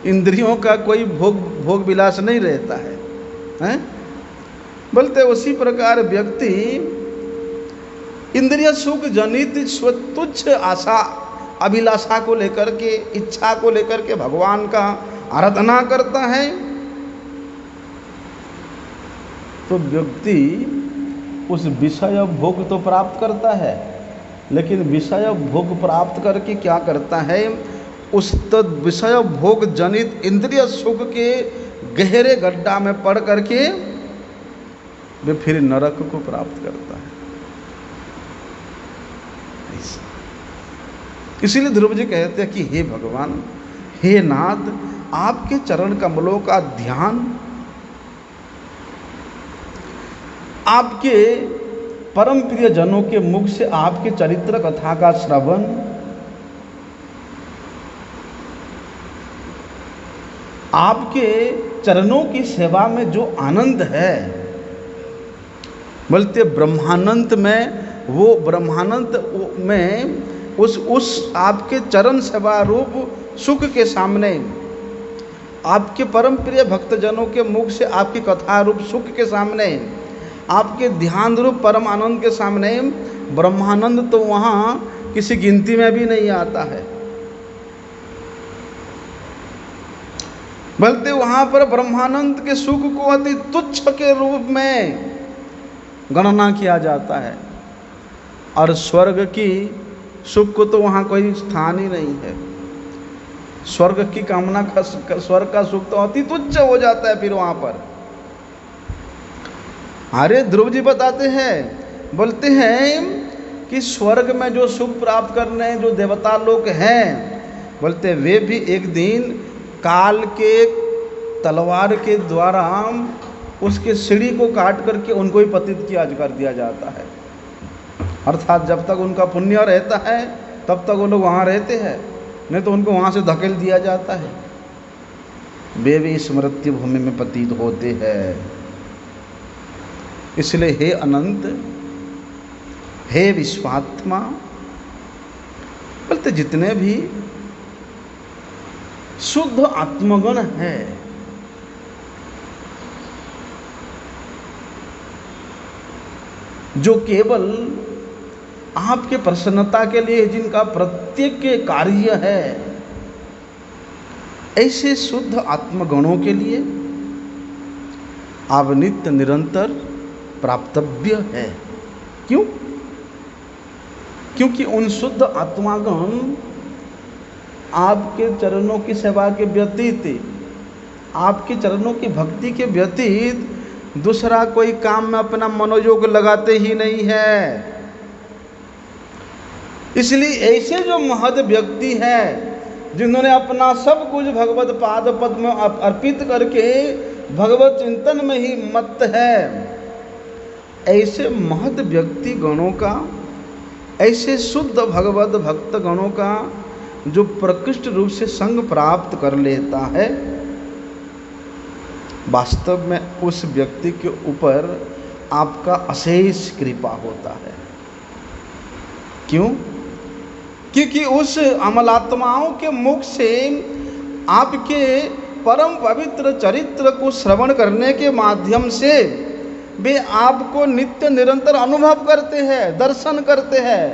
इंद्रियों का कोई भोग विलास नहीं रहता है हैं? बोलते उसी प्रकार व्यक्ति इंद्रिय सुख जनित तुच्छ आशा अभिलाषा को लेकर के, इच्छा को लेकर के भगवान का आराधना करता है तो व्यक्ति उस विषय भोग तो प्राप्त करता है, लेकिन विषय भोग प्राप्त करके क्या करता है, उस विषय भोग जनित इंद्रिय सुख के गहरे गड्ढा में पड़ करके वे फिर नरक को प्राप्त करता है। इसीलिए ध्रुव जी कहते हैं कि हे भगवान, हे नाथ, आपके चरण कमलों का ध्यान, आपके परम प्रिय जनों के मुख से आपके चरित्र कथा का श्रवण, आपके चरणों की सेवा में जो आनंद है, बोलते ब्रह्मानंद में, वो ब्रह्मानंद में उस आपके चरण सेवा रूप सुख के सामने, आपके परम प्रिय भक्तजनों के मुख से आपकी कथा रूप सुख के सामने, आपके ध्यान रूप परम आनंद के सामने ब्रह्मानंद तो वहाँ किसी गिनती में भी नहीं आता है। बल्कि वहाँ पर ब्रह्मानंद के सुख को अति तुच्छ के रूप में गणना किया जाता है, और स्वर्ग की सुख को तो वहाँ कोई स्थान ही नहीं है। स्वर्ग की कामना का, स्वर्ग का सुख तो अति तुच्छ हो जाता है फिर वहाँ पर। अरे ध्रुव जी बताते हैं, बोलते हैं कि स्वर्ग में जो सुख प्राप्त करने जो देवता लोग हैं, बोलते वे भी एक दिन काल के तलवार के द्वारा उसके सीढ़ी को काट करके उनको ही पतित किया कर दिया जाता है। अर्थात जब तक उनका पुण्य रहता है तब तक वो लोग वहाँ रहते हैं, नहीं तो उनको वहाँ से धकेल दिया जाता है। वे भी इस मृत्यु भूमि में पतित होते हैं। इसलिए हे अनंत, हे विश्वात्मा, बोलते जितने भी शुद्ध आत्मगण है, जो केवल आपके प्रसन्नता के लिए जिनका प्रत्येक कार्य है, ऐसे शुद्ध आत्मगणों के लिए आप नित्य निरंतर प्राप्तव्य है। क्यों? क्योंकि उन शुद्ध आत्मागण आपके चरणों की सेवा के व्यतीत, आपके चरणों की भक्ति के व्यतीत दूसरा कोई काम में अपना मनोयोग लगाते ही नहीं है। इसलिए ऐसे जो महद व्यक्ति हैं, जिन्होंने अपना सब कुछ भगवत पाद पद्म में अर्पित करके भगवत चिंतन में ही मत है, ऐसे महद व्यक्ति गणों का, ऐसे शुद्ध भगवत भक्त गणों का जो प्रकृष्ट रूप से संग प्राप्त कर लेता है, वास्तव में उस व्यक्ति के ऊपर आपका अशेष कृपा होता है। क्यों? क्योंकि उस अमलात्माओं के मुख से आपके परम पवित्र चरित्र को श्रवण करने के माध्यम से वे आपको नित्य निरंतर अनुभव करते हैं, दर्शन करते हैं।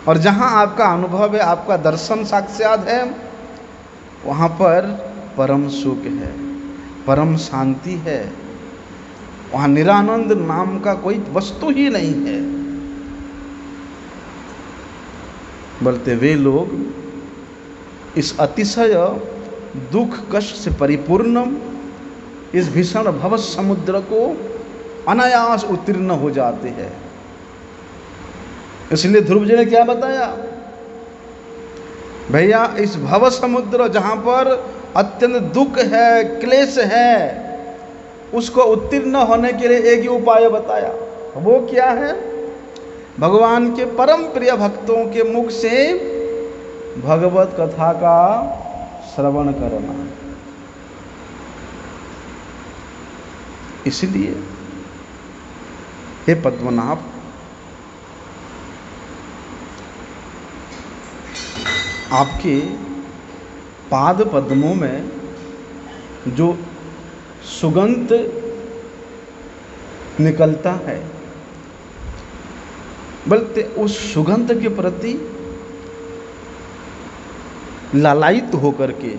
और जहाँ आपका अनुभव है, आपका दर्शन साक्षात है, वहाँ पर परम सुख है, परम शांति है, वहाँ निरानंद नाम का कोई वस्तु ही नहीं है। बोलते वे लोग इस अतिशय दुख कष्ट से परिपूर्ण इस भीषण भव समुद्र को अनायास उत्तीर्ण हो जाते हैं। इसलिए ध्रुव जी ने क्या बताया, भैया इस भव समुद्र जहाँ पर अत्यंत दुख है, क्लेश है, उसको उत्तीर्ण होने के लिए एक ही उपाय बताया। वो क्या है? भगवान के परम प्रिय भक्तों के मुख से भगवत कथा का श्रवण करना। इसलिए हे पद्मनाभ, आपके पाद पद्मों में जो सुगंध निकलता है, बल्कि उस सुगंध के प्रति लालायित होकर के,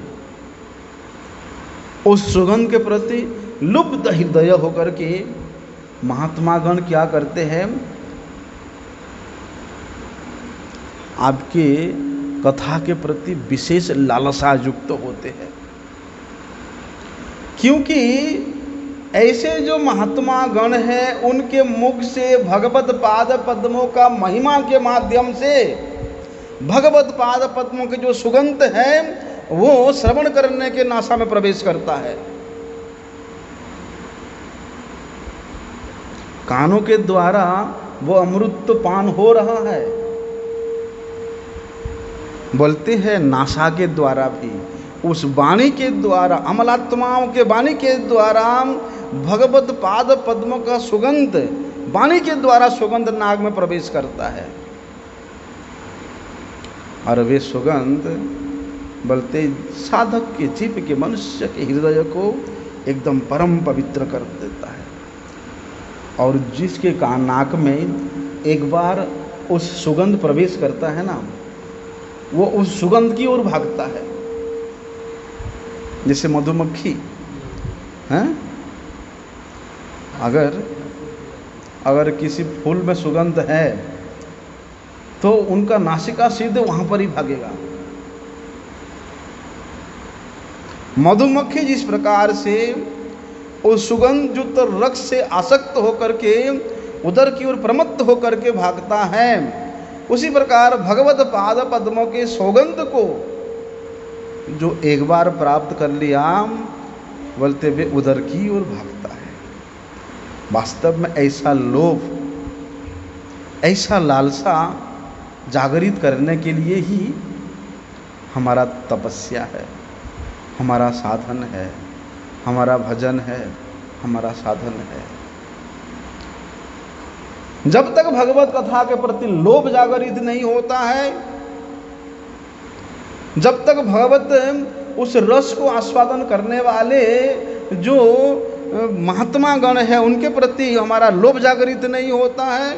उस सुगंध के प्रति लुब्ध हृदय होकर के महात्मागण क्या करते हैं, आपके कथा के प्रति विशेष लालसा युक्त होते हैं। क्योंकि ऐसे जो महात्मा गण हैं, उनके मुख से भगवत पाद पद्मों का महिमा के माध्यम से भगवत पाद पद्मों के जो सुगंध है वो श्रवण करने के नासा में प्रवेश करता है। कानों के द्वारा वो अमृत पान हो रहा है, बोलते हैं नासा के द्वारा भी, उस वाणी के द्वारा, अमलात्माओं के वाणी के द्वारा भगवत पाद पद्मों का सुगंध वाणी के द्वारा सुगंध नाग में प्रवेश करता है। और वे सुगंध बोलते साधक के चित्त के, मनुष्य के हृदय को एकदम परम पवित्र कर देता है। और जिसके नाक में एक बार उस सुगंध प्रवेश करता है ना, वो उस सुगंध की ओर भागता है। जैसे मधुमक्खी हैं, अगर किसी फूल में सुगंध है तो उनका नासिका सीधे वहां पर ही भागेगा। मधुमक्खी जिस प्रकार से उस सुगंध युक्त रस से आसक्त होकर के उदर की ओर प्रमत्त होकर के भागता है, उसी प्रकार भगवत पाद पद्मों के सौगंध को जो एक बार प्राप्त कर लिया बोलते वे उदर की ओर भागता है। वास्तव में ऐसा लोभ, ऐसा लालसा जागृत करने के लिए ही हमारा तपस्या है, हमारा साधन है, हमारा भजन है, हमारा साधन है। जब तक भगवत कथा के प्रति लोभ जागृत नहीं होता है, जब तक भगवत उस रस को आस्वादन करने वाले जो महात्मा गण है उनके प्रति हमारा लोभ जागृत नहीं होता है,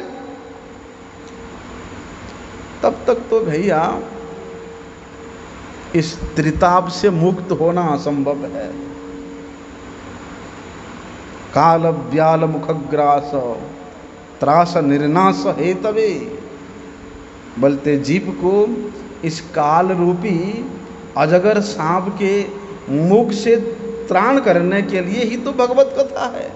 तब तक तो भैया इस त्रिताप से मुक्त होना असंभव है। काल व्याल मुखग्रास त्रास निर्नाश हेतवे, बोलते जीव को इस काल रूपी अजगर सांप के मुख से त्राण करने के लिए ही तो भगवत कथा है।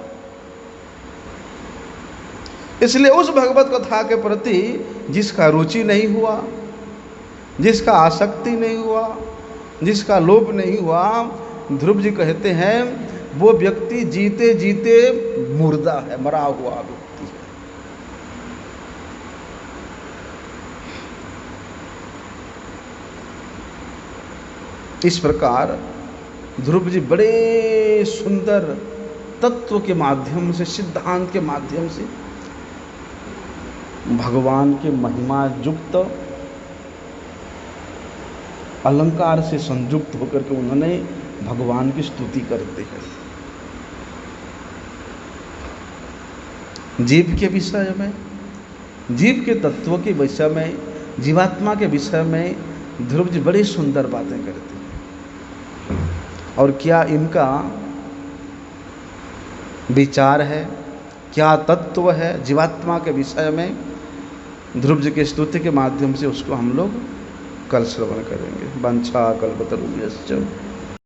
इसलिए उस भगवत कथा के प्रति जिसका रुचि नहीं हुआ, जिसका आसक्ति नहीं हुआ, जिसका लोभ नहीं हुआ, ध्रुव जी कहते हैं वो व्यक्ति जीते जीते मुर्दा है, मरा हुआ व्यक्ति है। इस प्रकार ध्रुव जी बड़े सुंदर तत्व के माध्यम से, सिद्धांत के माध्यम से भगवान के महिमा युक्त अलंकार से संयुक्त होकर के उन्होंने भगवान की स्तुति करते हैं। जीव के विषय में, जीव के तत्व के विषय में, जीवात्मा के विषय में ध्रुव जी बड़ी सुंदर बातें करते हैं। और क्या इनका विचार है, क्या तत्व है जीवात्मा के विषय में, ध्रुव जी के स्तुति के माध्यम से उसको हम लोग कल श्रवण करेंगे। वंशा कल्पतरुभ्यश्च